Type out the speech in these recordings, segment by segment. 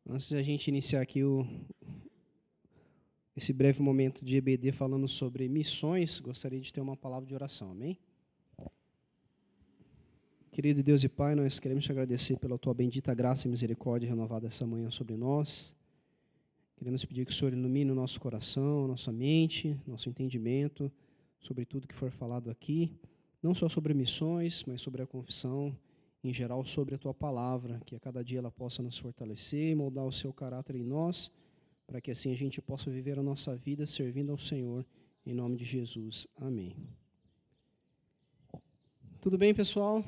Antes de a gente iniciar aqui esse breve momento de EBD falando sobre missões, gostaria de ter uma palavra de oração, amém? Querido Deus e Pai, nós queremos te agradecer pela tua bendita graça e misericórdia renovada essa manhã sobre nós. Queremos pedir que o Senhor ilumine o nosso coração, nossa mente, nosso entendimento, sobre tudo que for falado aqui, não só sobre missões, mas sobre a confissão, em geral sobre a tua palavra, que a cada dia ela possa nos fortalecer e moldar o seu caráter em nós, para que assim a gente possa viver a nossa vida servindo ao Senhor, em nome de Jesus. Amém. Tudo bem, pessoal?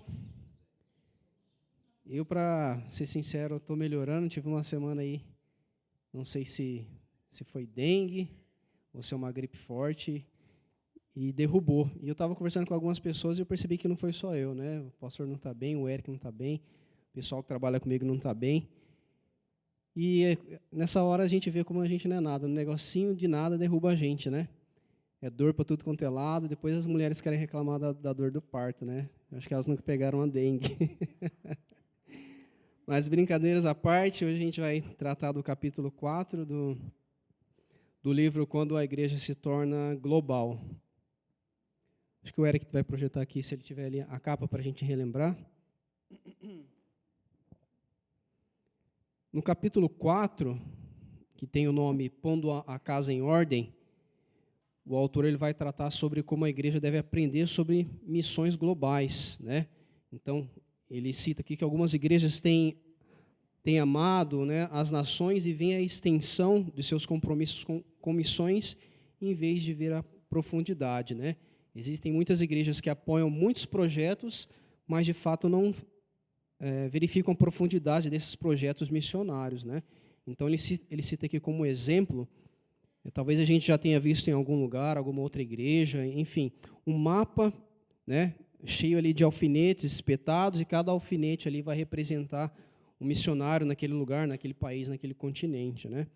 Eu, para ser sincero, estou melhorando, tive uma semana aí, não sei se foi dengue ou se é uma gripe forte, e derrubou. E eu estava conversando com algumas pessoas e eu percebi que não foi só eu, né? O pastor não está bem, o Eric não está bem, o pessoal que trabalha comigo não está bem. E nessa hora a gente vê como a gente não é nada, um negocinho de nada derruba a gente, né? É dor para tudo quanto é lado, depois as mulheres querem reclamar da dor do parto, né? Eu acho que elas nunca pegaram a dengue. Mas brincadeiras à parte, hoje a gente vai tratar do capítulo 4 do livro Quando a Igreja se torna Global. Acho que o Eric vai projetar aqui, se ele tiver ali a capa para a gente relembrar. No capítulo 4, que tem o nome Pondo a Casa em Ordem, o autor ele vai tratar sobre como a igreja deve aprender sobre missões globais, né? Então, ele cita aqui que algumas igrejas têm amado, né, as nações e veem a extensão de seus compromissos com missões em vez de ver a profundidade, né? Existem muitas igrejas que apoiam muitos projetos, mas de fato não verificam a profundidade desses projetos missionários, né? Então ele cita aqui como exemplo, talvez a gente já tenha visto em algum lugar, alguma outra igreja, enfim, um mapa, né, cheio ali de alfinetes espetados, e cada alfinete ali vai representar um missionário naquele lugar, naquele país, naquele continente, né?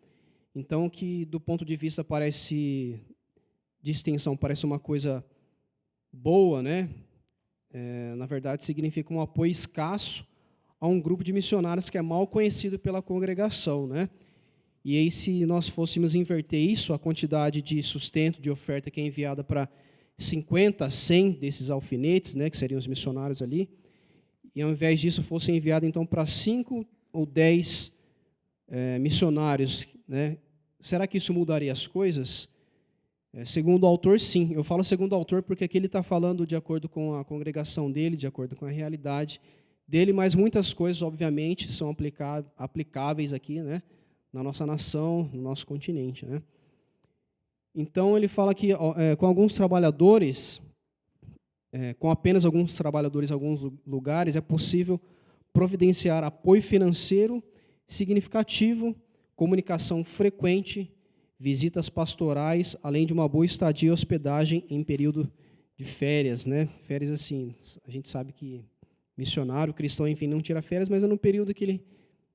Então, que do ponto de vista de extensão, parece uma coisa boa, né? Na verdade, significa um apoio escasso a um grupo de missionários que é mal conhecido pela congregação, né? E aí, se nós fôssemos inverter isso, a quantidade de sustento, de oferta que é enviada para 50, 100 desses alfinetes, né, que seriam os missionários ali, e ao invés disso fosse enviado então para 5 ou 10 missionários, né? Será que isso mudaria as coisas? Segundo o autor, sim. Eu falo segundo o autor porque aqui ele está falando de acordo com a congregação dele, de acordo com a realidade dele, mas muitas coisas, obviamente, são aplicáveis aqui, né, na nossa nação, no nosso continente, né? Então, ele fala que com alguns trabalhadores, com apenas alguns trabalhadores em alguns lugares, é possível providenciar apoio financeiro significativo, comunicação frequente, visitas pastorais, além de uma boa estadia e hospedagem em período de férias, né? Férias assim, a gente sabe que missionário, cristão, enfim, não tira férias, mas é no período que ele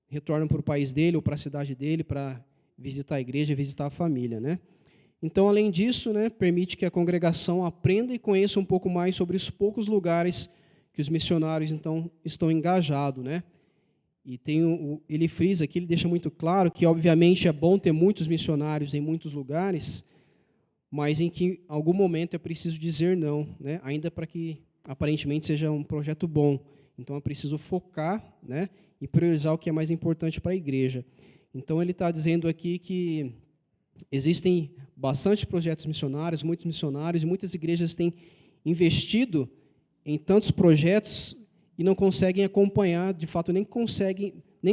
retorna para o país dele ou para a cidade dele para visitar a igreja, visitar a família, né? Então, além disso, né, permite que a congregação aprenda e conheça um pouco mais sobre os poucos lugares que os missionários, então, estão engajados, né? E ele frisa aqui, ele deixa muito claro que, obviamente, é bom ter muitos missionários em muitos lugares, mas em que, em algum momento, é preciso dizer não, né? Ainda para que, aparentemente, seja um projeto bom. Então, é preciso focar, né, e priorizar o que é mais importante para a igreja. Então, ele está dizendo aqui que existem bastante projetos missionários, muitos missionários, e muitas igrejas têm investido em tantos projetos e não conseguem acompanhar, de fato, nem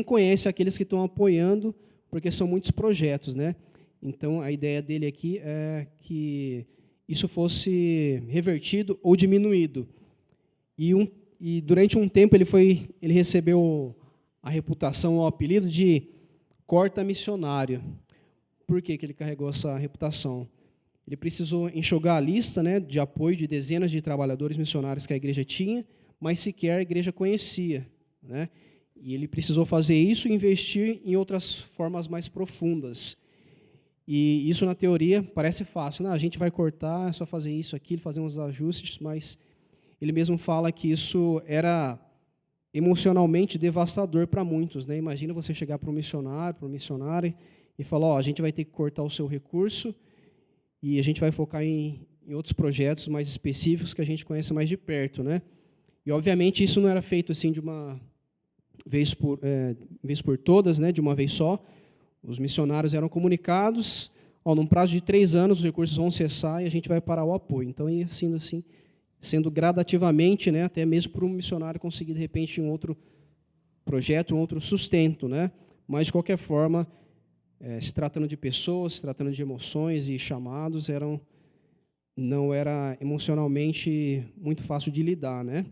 conhecem aqueles que estão apoiando, porque são muitos projetos, né? Então, a ideia dele aqui é que isso fosse revertido ou diminuído. E durante um tempo ele recebeu a reputação, o apelido de corta missionário. Por que ele carregou essa reputação? Ele precisou enxugar a lista, né, de apoio de dezenas de trabalhadores missionários que a igreja tinha, mas sequer a igreja conhecia, né? E ele precisou fazer isso e investir em outras formas mais profundas. E isso, na teoria, parece fácil. Não, a gente vai cortar, é só fazer isso, aquilo, fazer uns ajustes, mas ele mesmo fala que isso era emocionalmente devastador para muitos, né? Imagina você chegar para um missionário, para uma missionária, e falar, ó, a gente vai ter que cortar o seu recurso e a gente vai focar em outros projetos mais específicos que a gente conhece mais de perto, né? E, obviamente, isso não era feito assim de uma vez por todas, né? De uma vez só. Os missionários eram comunicados, ó, num prazo de 3 anos os recursos vão cessar e a gente vai parar o apoio. Então, ia sendo gradativamente, né? Até mesmo para um missionário conseguir, de repente, um outro projeto, um outro sustento, né? Mas, de qualquer forma, se tratando de pessoas, se tratando de emoções e chamados, não era emocionalmente muito fácil de lidar, né?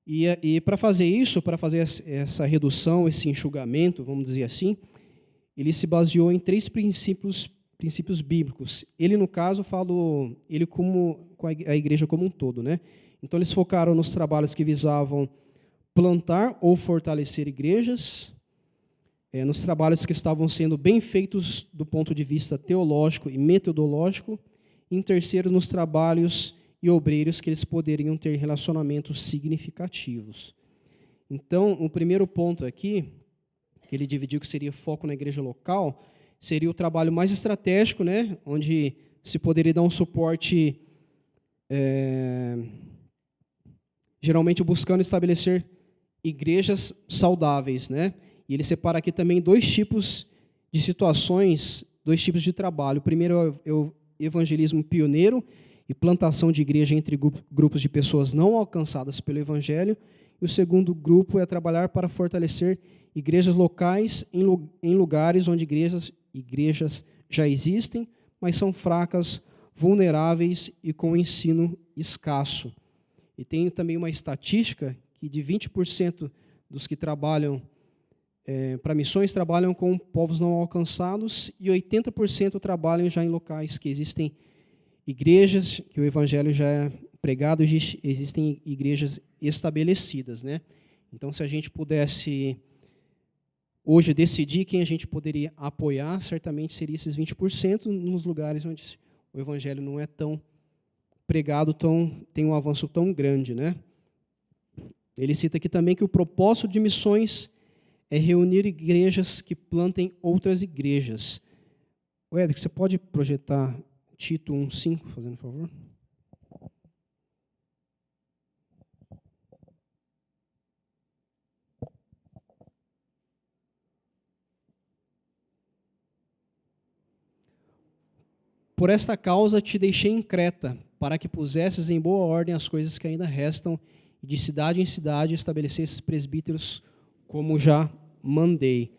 E para fazer isso, para fazer essa redução, esse enxugamento, vamos dizer assim, ele se baseou em 3 princípios bíblicos. Ele, no caso, falou ele com a igreja como um todo, né? Então, eles focaram nos trabalhos que visavam plantar ou fortalecer igrejas, nos trabalhos que estavam sendo bem feitos do ponto de vista teológico e metodológico, e, em terceiro, nos trabalhos e obreiros que eles poderiam ter relacionamentos significativos. Então, o primeiro ponto aqui, que ele dividiu que seria foco na igreja local, seria o trabalho mais estratégico, né, onde se poderia dar um suporte, geralmente buscando estabelecer igrejas saudáveis, né? E ele separa aqui também 2 tipos de situações, 2 tipos de trabalho. O primeiro é o evangelismo pioneiro e plantação de igreja entre grupos de pessoas não alcançadas pelo evangelho. E o segundo grupo é trabalhar para fortalecer igrejas locais em lugares onde igrejas já existem, mas são fracas, vulneráveis e com ensino escasso. E tem também uma estatística que de 20% dos que trabalham para missões trabalham com povos não alcançados e 80% trabalham já em locais que existem igrejas, que o evangelho já é pregado, existem igrejas estabelecidas, né? Então, se a gente pudesse hoje decidir quem a gente poderia apoiar, certamente seria esses 20% nos lugares onde o evangelho não é tão pregado, tem um avanço tão grande, né? Ele cita aqui também que o propósito de missões é reunir igrejas que plantem outras igrejas. Éder, você pode projetar Tito 1:5, fazendo favor? Por esta causa te deixei em Creta, para que pusesses em boa ordem as coisas que ainda restam, e de cidade em cidade estabelecesses presbíteros, como já mandei.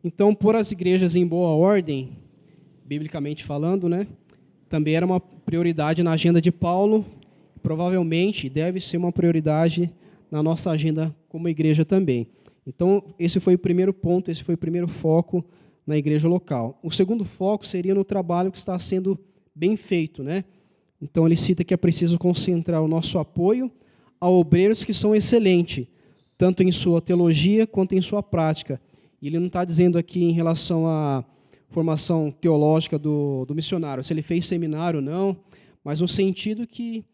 Então, pôr as igrejas em boa ordem, biblicamente falando, né, também era uma prioridade na agenda de Paulo, provavelmente deve ser uma prioridade na nossa agenda como igreja também. Então, esse foi o primeiro ponto, esse foi o primeiro foco na igreja local. O segundo foco seria no trabalho que está sendo bem feito, né? Então, ele cita que é preciso concentrar o nosso apoio a obreiros que são excelentes, tanto em sua teologia quanto em sua prática. E ele não está dizendo aqui em relação à formação teológica do missionário, se ele fez seminário ou não, mas no sentido que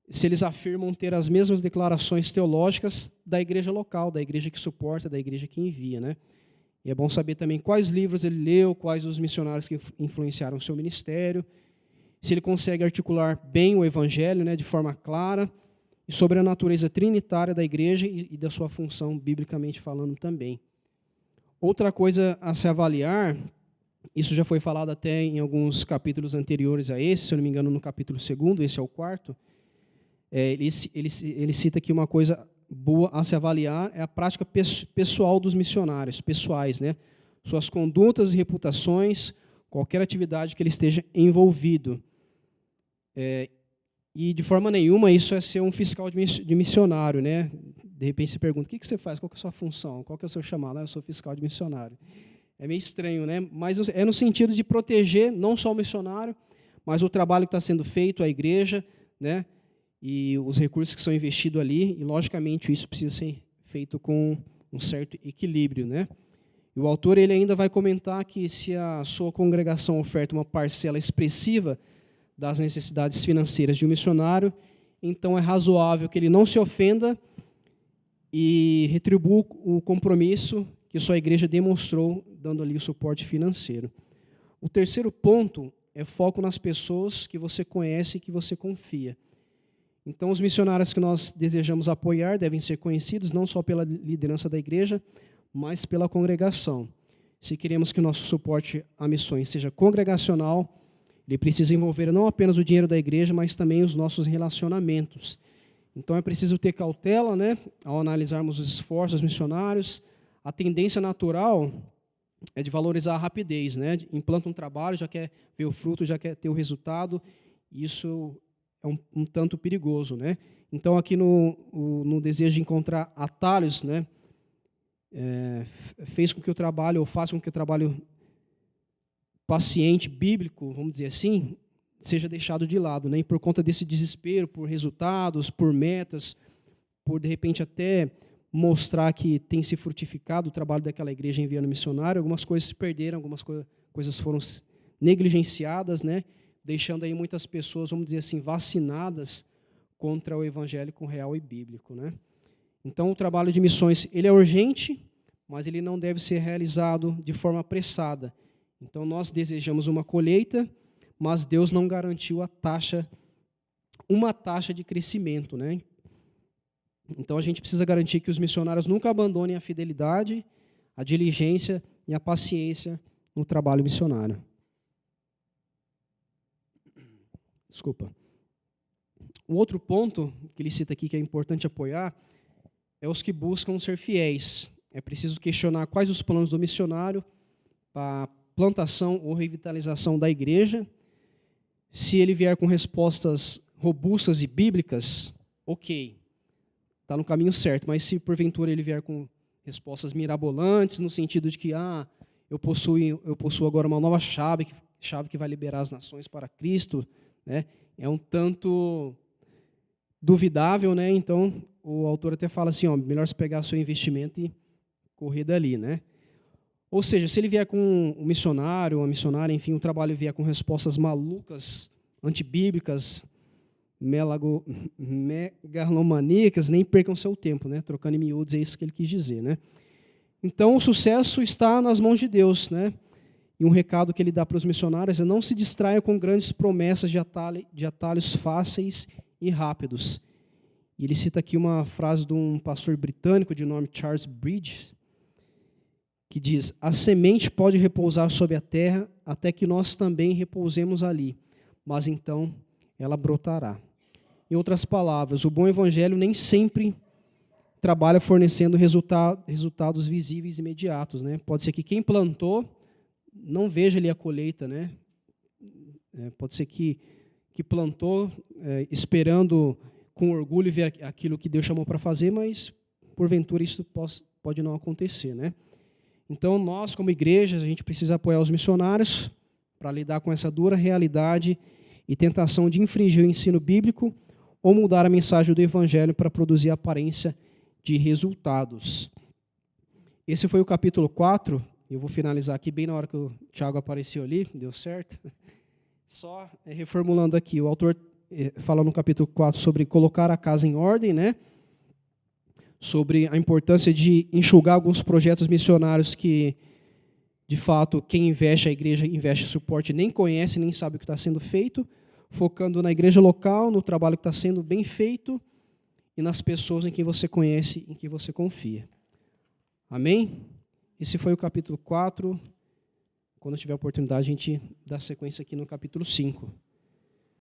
se eles afirmam ter as mesmas declarações teológicas da igreja local, da igreja que suporta, da igreja que envia, né? E é bom saber também quais livros ele leu, quais os missionários que influenciaram o seu ministério, se ele consegue articular bem o evangelho, né, de forma clara, e sobre a natureza trinitária da igreja e da sua função, biblicamente falando também. Outra coisa a se avaliar, isso já foi falado até em alguns capítulos anteriores a esse, se eu não me engano, no capítulo 2º, esse é o 4º, ele cita que uma coisa boa a se avaliar é a prática pessoal dos missionários, pessoais, né? Suas condutas e reputações, qualquer atividade que ele esteja envolvido. E, de forma nenhuma, isso é ser um fiscal de missionário, né? De repente, você pergunta, o que você faz? Qual que é a sua função? Qual que é o seu chamado? Eu sou fiscal de missionário. É meio estranho, né? Mas é no sentido de proteger não só o missionário, mas o trabalho que está sendo feito, a igreja, né? E os recursos que são investidos ali, e, logicamente, isso precisa ser feito com um certo equilíbrio, né? E o autor ele ainda vai comentar que se a sua congregação oferta uma parcela expressiva das necessidades financeiras de um missionário, então é razoável que ele não se ofenda e retribua o compromisso que sua igreja demonstrou, dando ali o suporte financeiro. O terceiro ponto é foco nas pessoas que você conhece e que você confia. Então, os missionários que nós desejamos apoiar devem ser conhecidos não só pela liderança da igreja, mas pela congregação. Se queremos que o nosso suporte a missões seja congregacional, ele precisa envolver não apenas o dinheiro da igreja, mas também os nossos relacionamentos. Então, é preciso ter cautela, né, ao analisarmos os esforços missionários. A tendência natural é de valorizar a rapidez, né? Implanta um trabalho, já quer ver o fruto, já quer ter o resultado. Isso é um tanto perigoso, né? Então, aqui no desejo de encontrar atalhos, né, fez com que o trabalho, ou faz com que o trabalho paciente, bíblico, vamos dizer assim, seja deixado de lado, né? E por conta desse desespero, por resultados, por metas, por, de repente, até mostrar que tem se frutificado o trabalho daquela igreja enviando missionário, algumas coisas se perderam, algumas coisas foram negligenciadas, né? Deixando aí muitas pessoas, vamos dizer assim, vacinadas contra o evangélico real e bíblico, né? Então, o trabalho de missões, ele é urgente, mas ele não deve ser realizado de forma apressada. Então, nós desejamos uma colheita, mas Deus não garantiu uma taxa de crescimento, né? Então, a gente precisa garantir que os missionários nunca abandonem a fidelidade, a diligência e a paciência no trabalho missionário. Desculpa. O outro ponto que ele cita aqui que é importante apoiar é os que buscam ser fiéis. É preciso questionar quais os planos do missionário para a plantação ou revitalização da igreja. Se ele vier com respostas robustas e bíblicas, ok, está no caminho certo. Mas se porventura ele vier com respostas mirabolantes, no sentido de que eu possuo agora uma nova chave que vai liberar as nações para Cristo, né? É um tanto duvidável, né? Então, o autor até fala assim, melhor você pegar seu investimento e correr dali, né? Ou seja, se ele vier com um missionário, uma missionária, enfim, o trabalho vier com respostas malucas, antibíblicas, megalomaníacas, nem percam seu tempo, né? Trocando em miúdos, é isso que ele quis dizer, né? Então, o sucesso está nas mãos de Deus, né? E um recado que ele dá para os missionários é não se distraia com grandes promessas de atalhos fáceis e rápidos. E ele cita aqui uma frase de um pastor britânico de nome Charles Bridges, que diz: a semente pode repousar sobre a terra até que nós também repousemos ali, mas então ela brotará. Em outras palavras, o bom evangelho nem sempre trabalha fornecendo resultados visíveis e imediatos, né? Pode ser que quem plantou não veja ali a colheita, né? Pode ser que plantou esperando com orgulho ver aquilo que Deus chamou para fazer, mas porventura isso pode não acontecer, né? Então nós, como igreja, a gente precisa apoiar os missionários para lidar com essa dura realidade e tentação de infringir o ensino bíblico ou mudar a mensagem do evangelho para produzir a aparência de resultados. Esse foi o capítulo 4. Eu vou finalizar aqui bem na hora que o Tiago apareceu ali, deu certo. Só reformulando aqui, o autor fala no capítulo 4 sobre colocar a casa em ordem, né? Sobre a importância de enxugar alguns projetos missionários que, de fato, quem investe, a igreja investe suporte, nem conhece, nem sabe o que está sendo feito, focando na igreja local, no trabalho que está sendo bem feito e nas pessoas em quem você conhece, em quem você confia. Amém? Esse foi o capítulo 4. Quando tiver oportunidade, a gente dá sequência aqui no capítulo 5.